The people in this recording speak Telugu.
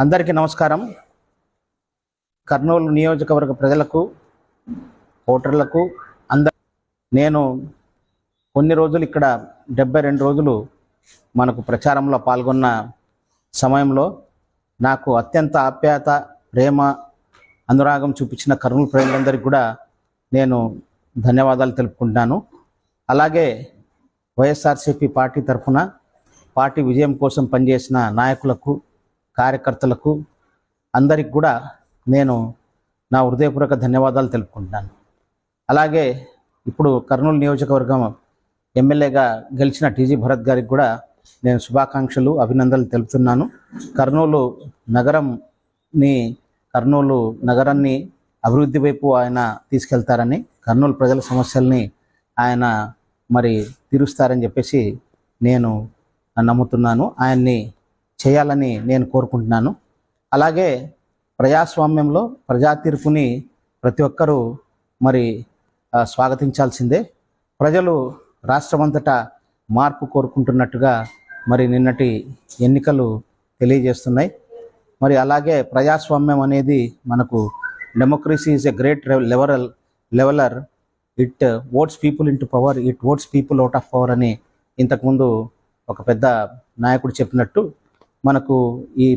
అందరికీ నమస్కారం. కర్నూలు నియోజకవర్గ ప్రజలకు, ఓటర్లకు నేను కొన్ని రోజులు ఇక్కడ 72 రోజులు మనకు ప్రచారంలో పాల్గొన్న సమయంలో నాకు అత్యంత ఆప్యాయత, ప్రేమ, అనురాగం చూపించిన కర్నూలు ప్రజలందరికీ కూడా నేను ధన్యవాదాలు తెలుపుకుంటున్నాను. అలాగే వైఎస్ఆర్సీపీ పార్టీ తరఫున పార్టీ విజయం కోసం పనిచేసిన నాయకులకు, కార్యకర్తలకు అందరికి కూడా నేను నా హృదయపూర్వక ధన్యవాదాలు తెలుపుకుంటున్నాను. అలాగే ఇప్పుడు కర్నూలు నియోజకవర్గం ఎమ్మెల్యేగా గెలిచిన టీజీ భరత్ గారికి కూడా నేను శుభాకాంక్షలు, అభినందనలు తెలుపుతున్నాను. కర్నూలు నగరాన్ని అభివృద్ధి వైపు ఆయన తీసుకెళ్తారని, కర్నూలు ప్రజల సమస్యల్ని ఆయన తీరుస్తారని చెప్పేసి నేను నమ్ముతున్నాను. ఆయన్ని చేయాలని నేను కోరుకుంటున్నాను. అలాగే ప్రజాస్వామ్యంలో ప్రజా తీర్పుని ప్రతి ఒక్కరూ స్వాగతించాల్సిందే. ప్రజలు రాష్ట్రమంతటా మార్పు కోరుకుంటున్నట్టుగా నిన్నటి ఎన్నికలు తెలియజేస్తున్నాయి. అలాగే ప్రజాస్వామ్యం అనేది మనకు democracy is a great leveller. It votes people into power, it votes people out of power అని ఇంతకుముందు ఒక పెద్ద నాయకుడు చెప్పినట్టు మనకు ఈ